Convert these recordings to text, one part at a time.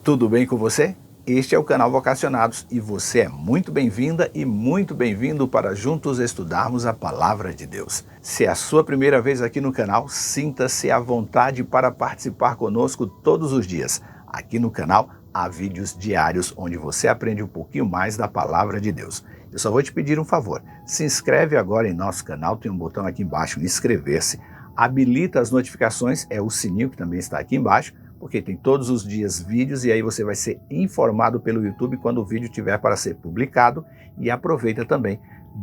Tudo bem com você? Este é o canal Vocacionados e você é muito bem-vinda e muito bem-vindo para juntos estudarmos a Palavra de Deus. Se é a sua primeira vez aqui no canal, sinta-se à vontade para participar conosco todos os dias. Aqui no canal há vídeos diários onde você aprende um pouquinho mais da Palavra de Deus. Eu só vou te pedir um favor, se inscreve agora em nosso canal, tem um botão aqui embaixo, inscrever-se, habilita as notificações, é o sininho que também está aqui embaixo, porque tem todos os dias vídeos e aí você vai ser informado pelo YouTube quando o vídeo tiver para ser publicado. E aproveita também,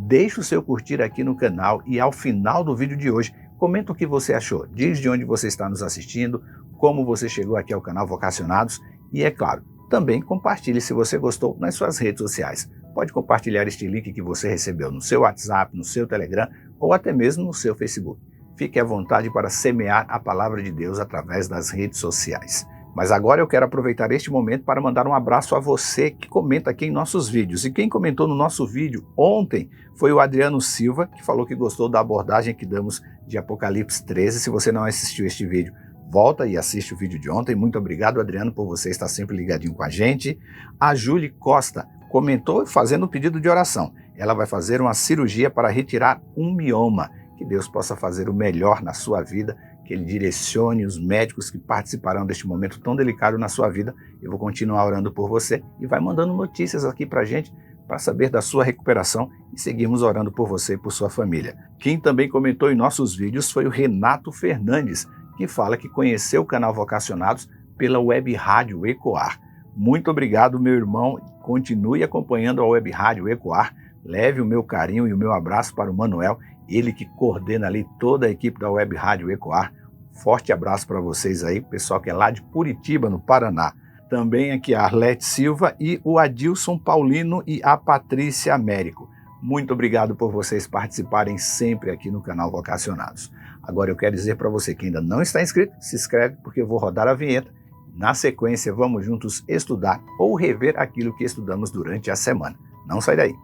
deixa o seu curtir aqui no canal e ao final do vídeo de hoje, comenta o que você achou, diz de onde você está nos assistindo, como você chegou aqui ao canal Vocacionados e, é claro, também compartilhe se você gostou nas suas redes sociais. Pode compartilhar este link que você recebeu no seu WhatsApp, no seu Telegram ou até mesmo no seu Facebook. Fique à vontade para semear a Palavra de Deus através das redes sociais. Mas agora eu quero aproveitar este momento para mandar um abraço a você que comenta aqui em nossos vídeos. E quem comentou no nosso vídeo ontem foi o Adriano Silva, que falou que gostou da abordagem que damos de Apocalipse 13. Se você não assistiu este vídeo, volta e assiste o vídeo de ontem. Muito obrigado, Adriano, por você estar sempre ligadinho com a gente. A Júlia Costa comentou fazendo um pedido de oração. Ela vai fazer uma cirurgia para retirar um mioma. Que Deus possa fazer o melhor na sua vida, que Ele direcione os médicos que participarão deste momento tão delicado na sua vida. Eu vou continuar orando por você e vai mandando notícias aqui pra gente, para saber da sua recuperação e seguirmos orando por você e por sua família. Quem também comentou em nossos vídeos foi o Renato Fernandes, que fala que conheceu o canal Vocacionados pela Web Rádio Ecoar. Muito obrigado, meu irmão. Continue acompanhando a Web Rádio Ecoar. Leve o meu carinho e o meu abraço para o Manuel, ele que coordena ali toda a equipe da Web Rádio Ecoar. Forte abraço para vocês aí, pessoal que é lá de Curitiba, no Paraná. Também aqui a Arlete Silva e o Adilson Paulino e a Patrícia Américo. Muito obrigado por vocês participarem sempre aqui no canal Vocacionados. Agora eu quero dizer para você que ainda não está inscrito, se inscreve porque eu vou rodar a vinheta. Na sequência vamos juntos estudar ou rever aquilo que estudamos durante a semana. Não sai daí.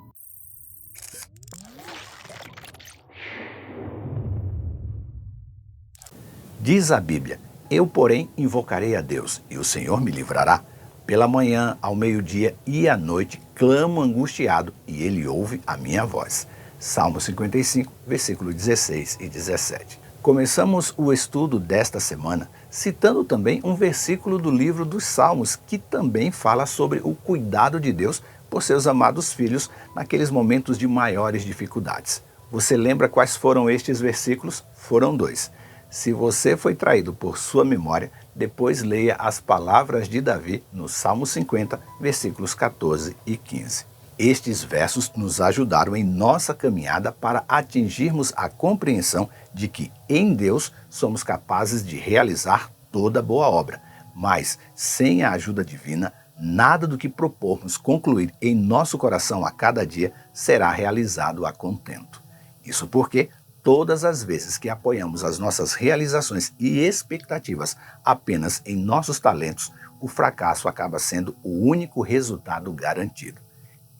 Diz a Bíblia, eu, porém, invocarei a Deus, e o Senhor me livrará. Pela manhã, ao meio-dia e à noite, clamo angustiado, e Ele ouve a minha voz. Salmo 55, versículo 16 e 17. Começamos o estudo desta semana citando também um versículo do livro dos Salmos, que também fala sobre o cuidado de Deus por seus amados filhos naqueles momentos de maiores dificuldades. Você lembra quais foram estes versículos? Foram dois. Se você foi traído por sua memória, depois leia as palavras de Davi no Salmo 50, versículos 14 e 15. Estes versos nos ajudaram em nossa caminhada para atingirmos a compreensão de que em Deus somos capazes de realizar toda boa obra, mas sem a ajuda divina, nada do que propormos concluir em nosso coração a cada dia será realizado a contento. Isso porque todas as vezes que apoiamos as nossas realizações e expectativas apenas em nossos talentos, o fracasso acaba sendo o único resultado garantido.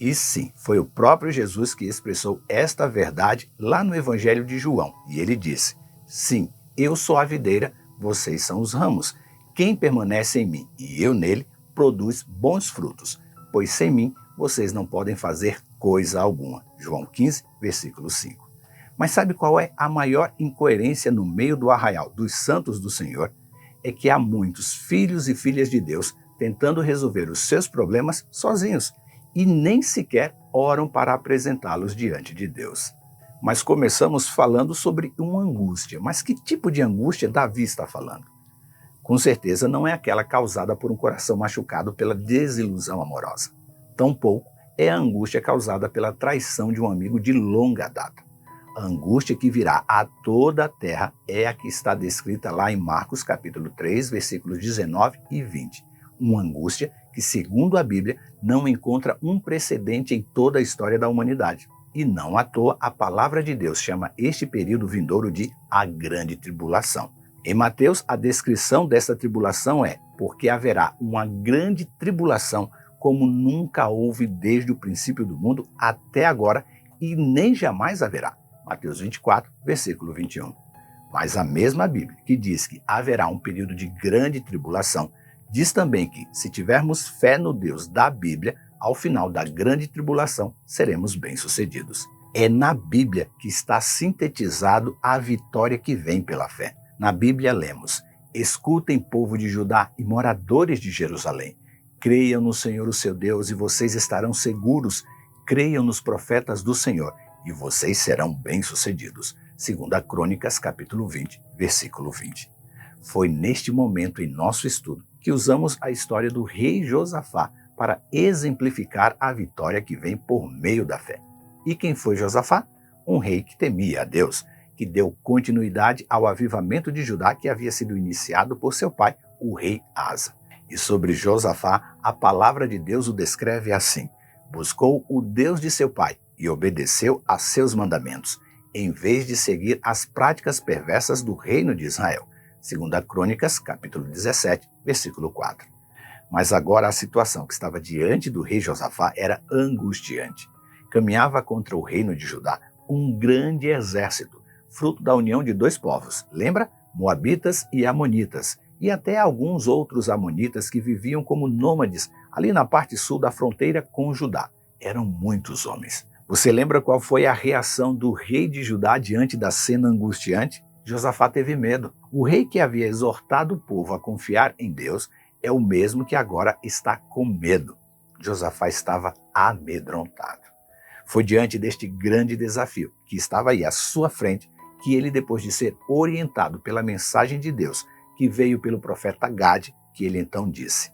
E sim, foi o próprio Jesus que expressou esta verdade lá no Evangelho de João. E ele disse, sim, eu sou a videira, vocês são os ramos. Quem permanece em mim e eu nele, produz bons frutos, pois sem mim vocês não podem fazer coisa alguma. João 15, versículo 5. Mas sabe qual é a maior incoerência no meio do arraial dos santos do Senhor? É que há muitos filhos e filhas de Deus tentando resolver os seus problemas sozinhos e nem sequer oram para apresentá-los diante de Deus. Mas começamos falando sobre uma angústia. Mas que tipo de angústia Davi está falando? Com certeza não é aquela causada por um coração machucado pela desilusão amorosa. Tampouco é a angústia causada pela traição de um amigo de longa data. A angústia que virá a toda a terra é a que está descrita lá em Marcos capítulo 3, versículos 19 e 20. Uma angústia que, segundo a Bíblia, não encontra um precedente em toda a história da humanidade. E não à toa, a palavra de Deus chama este período vindouro de a grande tribulação. Em Mateus, a descrição dessa tribulação é porque haverá uma grande tribulação como nunca houve desde o princípio do mundo até agora e nem jamais haverá. Mateus 24, versículo 21. Mas a mesma Bíblia que diz que haverá um período de grande tribulação, Diz também que, se tivermos fé no Deus da Bíblia, ao final da grande tribulação, seremos bem-sucedidos. É na Bíblia que está sintetizado a vitória que vem pela fé. Na Bíblia lemos: escutem, povo de Judá e moradores de Jerusalém. Creiam no Senhor o seu Deus e vocês estarão seguros. Creiam nos profetas do Senhor e vocês serão bem-sucedidos. 2 Crônicas, capítulo 20, versículo 20. Foi neste momento em nosso estudo que usamos a história do rei Josafá para exemplificar a vitória que vem por meio da fé. E quem foi Josafá? Um rei que temia a Deus, que deu continuidade ao avivamento de Judá que havia sido iniciado por seu pai, o rei Asa. E sobre Josafá, a palavra de Deus o descreve assim: buscou o Deus de seu pai e obedeceu a seus mandamentos, em vez de seguir as práticas perversas do reino de Israel. 2 Crônicas, capítulo 17, versículo 4. Mas agora a situação que estava diante do rei Josafá era angustiante. Caminhava contra o reino de Judá um grande exército, fruto da união de dois povos, lembra? Moabitas e Amonitas, e até alguns outros amonitas que viviam como nômades ali na parte sul da fronteira com Judá. Eram muitos homens. Você lembra qual foi a reação do rei de Judá diante da cena angustiante? Josafá teve medo. O rei que havia exortado o povo a confiar em Deus é o mesmo que agora está com medo. Josafá estava amedrontado. Foi diante deste grande desafio que estava aí à sua frente que ele, depois de ser orientado pela mensagem de Deus, que veio pelo profeta Gade, que ele então disse: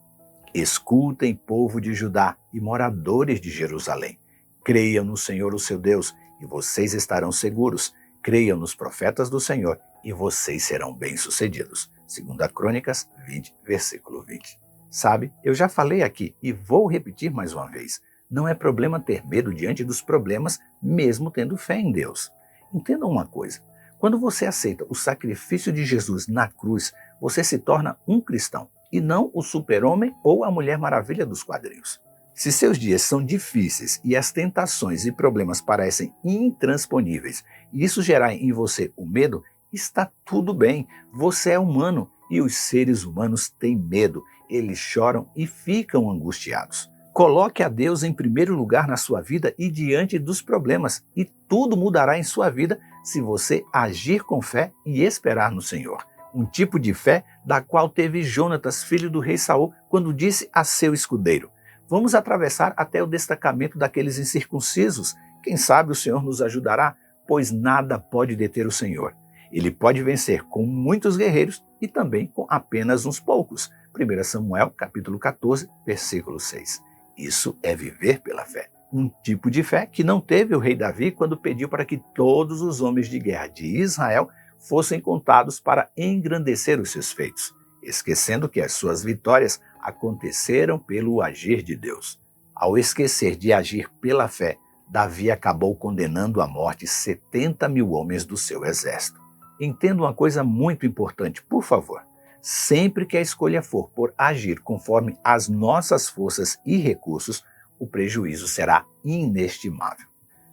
escutem, povo de Judá e moradores de Jerusalém. Creiam no Senhor o seu Deus e vocês estarão seguros. Creiam nos profetas do Senhor e vocês serão bem-sucedidos. 2 Crônicas 20, versículo 20. Sabe, eu já falei aqui e vou repetir mais uma vez. Não é problema ter medo diante dos problemas, mesmo tendo fé em Deus. Entenda uma coisa. Quando você aceita o sacrifício de Jesus na cruz, você se torna um cristão e não o super-homem ou a Mulher Maravilha dos quadrinhos. Se seus dias são difíceis e as tentações e problemas parecem intransponíveis e isso gerar em você o medo, está tudo bem. Você é humano e os seres humanos têm medo. Eles choram e ficam angustiados. Coloque a Deus em primeiro lugar na sua vida e diante dos problemas, e tudo mudará em sua vida se você agir com fé e esperar no Senhor. Um tipo de fé da qual teve Jonatas, filho do rei Saul, quando disse a seu escudeiro: vamos atravessar até o destacamento daqueles incircuncisos. Quem sabe o Senhor nos ajudará, pois nada pode deter o Senhor. Ele pode vencer com muitos guerreiros e também com apenas uns poucos. 1 Samuel, capítulo 14, versículo 6. Isso é viver pela fé. Um tipo de fé que não teve o rei Davi quando pediu para que todos os homens de guerra de Israel fossem contados para engrandecer os seus feitos, esquecendo que as suas vitórias aconteceram pelo agir de Deus. Ao esquecer de agir pela fé, Davi acabou condenando à morte 70 mil homens do seu exército. Entenda uma coisa muito importante, por favor. Sempre que a escolha for por agir conforme as nossas forças e recursos, o prejuízo será inestimável.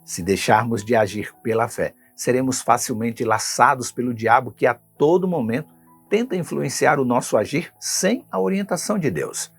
Se deixarmos de agir pela fé, seremos facilmente laçados pelo diabo que a todo momento tenta influenciar o nosso agir sem a orientação de Deus.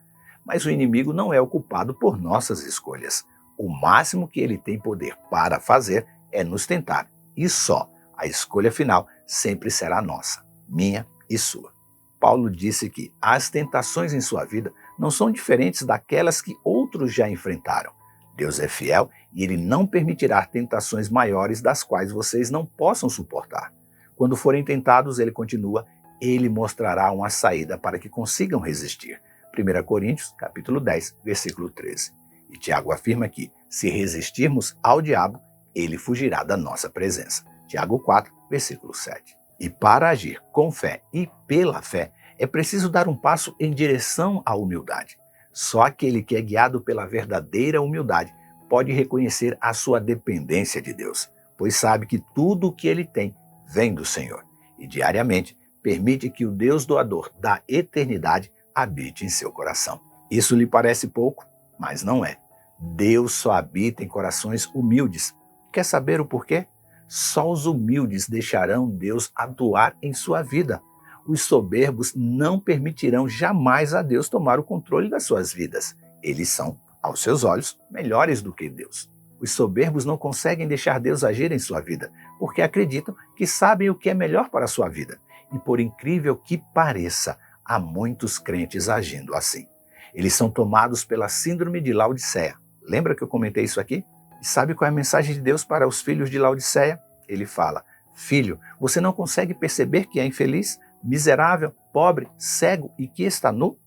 Mas o inimigo não é o culpado por nossas escolhas. O máximo que ele tem poder para fazer é nos tentar, e só. A escolha final sempre será nossa, minha e sua. Paulo disse que as tentações em sua vida não são diferentes daquelas que outros já enfrentaram. Deus é fiel e ele não permitirá tentações maiores das quais vocês não possam suportar. Quando forem tentados, ele continua, ele mostrará uma saída para que consigam resistir. 1 Coríntios, capítulo 10, versículo 13. E Tiago afirma que, se resistirmos ao diabo, ele fugirá da nossa presença. Tiago 4, versículo 7. E para agir com fé e pela fé, é preciso dar um passo em direção à humildade. Só aquele que é guiado pela verdadeira humildade pode reconhecer a sua dependência de Deus, pois sabe que tudo o que ele tem vem do Senhor. E diariamente permite que o Deus doador da eternidade habite em seu coração. Isso lhe parece pouco, mas não é. Deus só habita em corações humildes. Quer saber o porquê? Só os humildes deixarão Deus atuar em sua vida. Os soberbos não permitirão jamais a Deus tomar o controle das suas vidas. Eles são, aos seus olhos, melhores do que Deus. Os soberbos não conseguem deixar Deus agir em sua vida, porque acreditam que sabem o que é melhor para a sua vida. E por incrível que pareça, há muitos crentes agindo assim. Eles são tomados pela síndrome de Laodiceia. Lembra que eu comentei isso aqui? E sabe qual é a mensagem de Deus para os filhos de Laodiceia? Ele fala: filho, você não consegue perceber que é infeliz, miserável, pobre, cego e que está nu?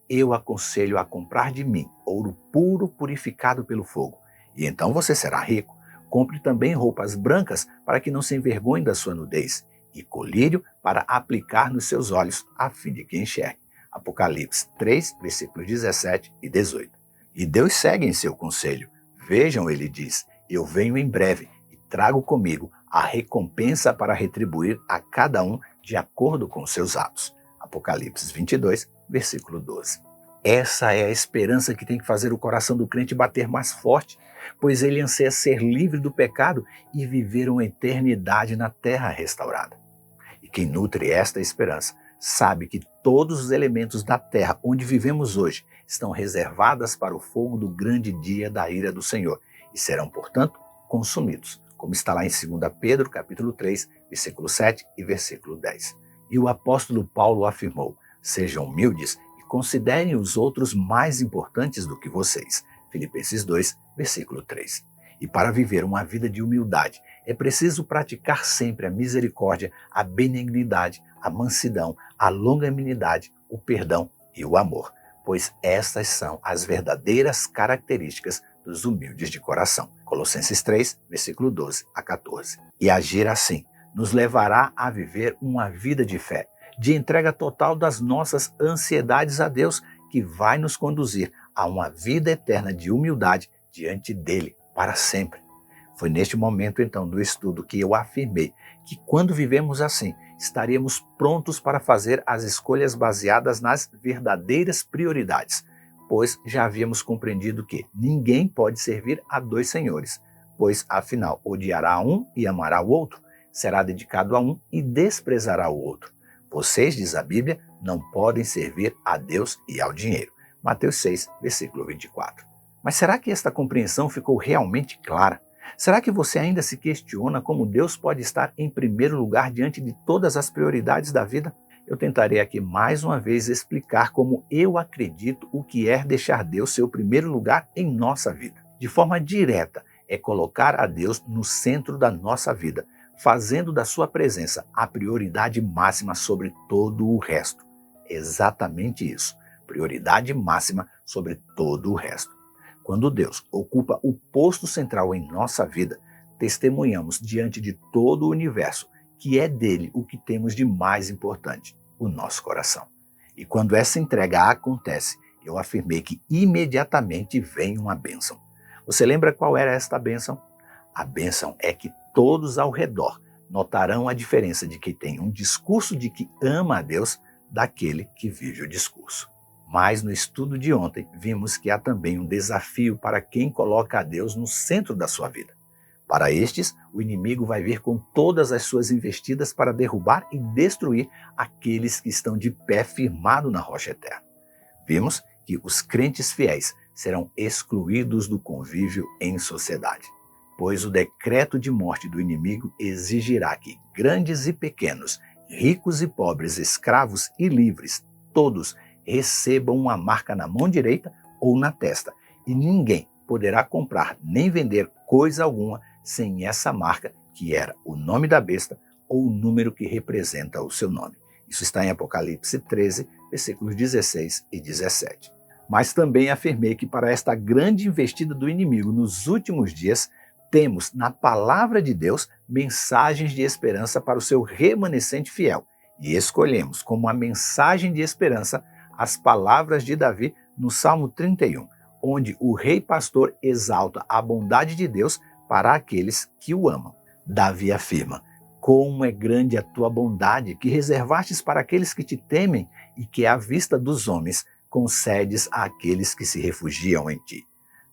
Eu aconselho a comprar de mim ouro puro purificado pelo fogo, e então você será rico. Compre também roupas brancas para que não se envergonhe da sua nudez, e colírio para aplicar nos seus olhos, a fim de que enxergue. Apocalipse 3, versículos 17 e 18. E Deus segue em seu conselho. Vejam, ele diz, eu venho em breve e trago comigo a recompensa para retribuir a cada um de acordo com seus atos. Apocalipse 22, versículo 12. Essa é a esperança que tem que fazer o coração do crente bater mais forte, pois ele anseia ser livre do pecado e viver uma eternidade na terra restaurada. E quem nutre esta esperança sabe que todos os elementos da terra onde vivemos hoje estão reservadas para o fogo do grande dia da ira do Senhor e serão, portanto, consumidos, como está lá em 2 Pedro, capítulo 3, versículo 7 e versículo 10. E o apóstolo Paulo afirmou: sejam humildes e considerem os outros mais importantes do que vocês. Filipenses 2, versículo 3. E para viver uma vida de humildade, é preciso praticar sempre a misericórdia, a benignidade, a mansidão, a longanimidade, o perdão e o amor, pois estas são as verdadeiras características dos humildes de coração. Colossenses 3, versículo 12 a 14. E agir assim nos levará a viver uma vida de fé, de entrega total das nossas ansiedades a Deus, que vai nos conduzir a uma vida eterna de humildade diante dele para sempre. Foi neste momento, então, do estudo que eu afirmei que quando vivemos assim, estaríamos prontos para fazer as escolhas baseadas nas verdadeiras prioridades, pois já havíamos compreendido que ninguém pode servir a dois senhores, pois, afinal, odiará um e amará o outro, será dedicado a um e desprezará o outro. Vocês, diz a Bíblia, não podem servir a Deus e ao dinheiro. Mateus 6, versículo 24. Mas será que esta compreensão ficou realmente clara? Será que você ainda se questiona como Deus pode estar em primeiro lugar diante de todas as prioridades da vida? Eu tentarei aqui mais uma vez explicar como eu acredito o que é deixar Deus ser o primeiro lugar em nossa vida. De forma direta, é colocar a Deus no centro da nossa vida, fazendo da sua presença a prioridade máxima sobre todo o resto. Exatamente isso, prioridade máxima sobre todo o resto. Quando Deus ocupa o posto central em nossa vida, testemunhamos diante de todo o universo que é dele o que temos de mais importante, o nosso coração. E quando essa entrega acontece, eu afirmei que imediatamente vem uma bênção. Você lembra qual era esta bênção? A bênção é que todos ao redor notarão a diferença de quem tem um discurso de que ama a Deus daquele que vive o discurso. Mas no estudo de ontem, vimos que há também um desafio para quem coloca a Deus no centro da sua vida. Para estes, o inimigo vai vir com todas as suas investidas para derrubar e destruir aqueles que estão de pé firmado na rocha eterna. Vimos que os crentes fiéis serão excluídos do convívio em sociedade, pois o decreto de morte do inimigo exigirá que grandes e pequenos, ricos e pobres, escravos e livres, todos recebam uma marca na mão direita ou na testa, e ninguém poderá comprar nem vender coisa alguma sem essa marca, que era o nome da besta ou o número que representa o seu nome. Isso está em Apocalipse 13, versículos 16 e 17. Mas também afirmei que para esta grande investida do inimigo nos últimos dias, temos na palavra de Deus mensagens de esperança para o seu remanescente fiel, e escolhemos como a mensagem de esperança as palavras de Davi no Salmo 31, onde o rei pastor exalta a bondade de Deus para aqueles que o amam. Davi afirma: como é grande a tua bondade que reservastes para aqueles que te temem e que à vista dos homens concedes àqueles que se refugiam em ti.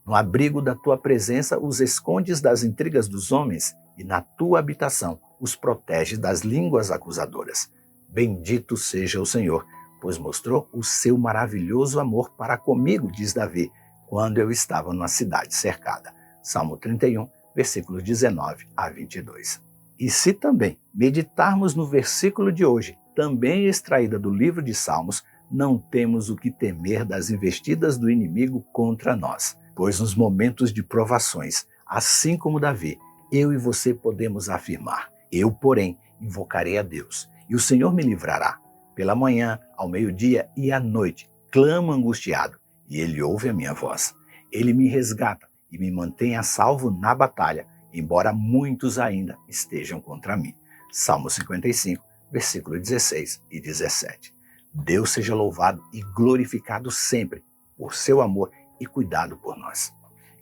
No abrigo da tua presença os escondes das intrigas dos homens e na tua habitação os proteges das línguas acusadoras. Bendito seja o Senhor, pois mostrou o seu maravilhoso amor para comigo, diz Davi, quando eu estava numa cidade cercada. Salmo 31, versículos 19 a 22. E se também meditarmos no versículo de hoje, também extraída do livro de Salmos, não temos o que temer das investidas do inimigo contra nós, pois nos momentos de provações, assim como Davi, eu e você podemos afirmar: eu, porém, invocarei a Deus, e o Senhor me livrará. Pela manhã, ao meio-dia e à noite, clamo angustiado, e ele ouve a minha voz. Ele me resgata e me mantém a salvo na batalha, embora muitos ainda estejam contra mim. Salmo 55, versículo 16 e 17. Deus seja louvado e glorificado sempre por seu amor e cuidado por nós.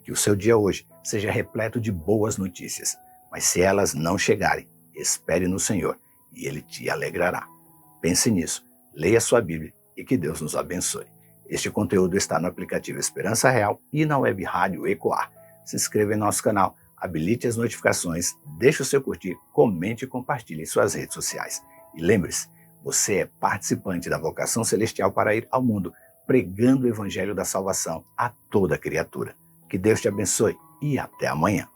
Que o seu dia hoje seja repleto de boas notícias, mas se elas não chegarem, espere no Senhor e Ele te alegrará. Pense nisso, leia sua Bíblia e que Deus nos abençoe. Este conteúdo está no aplicativo Esperança Real e na web rádio Ecoar. Se inscreva em nosso canal, habilite as notificações, deixe o seu curtir, comente e compartilhe em suas redes sociais. E lembre-se, você é participante da vocação celestial para ir ao mundo, pregando o evangelho da salvação a toda criatura. Que Deus te abençoe e até amanhã.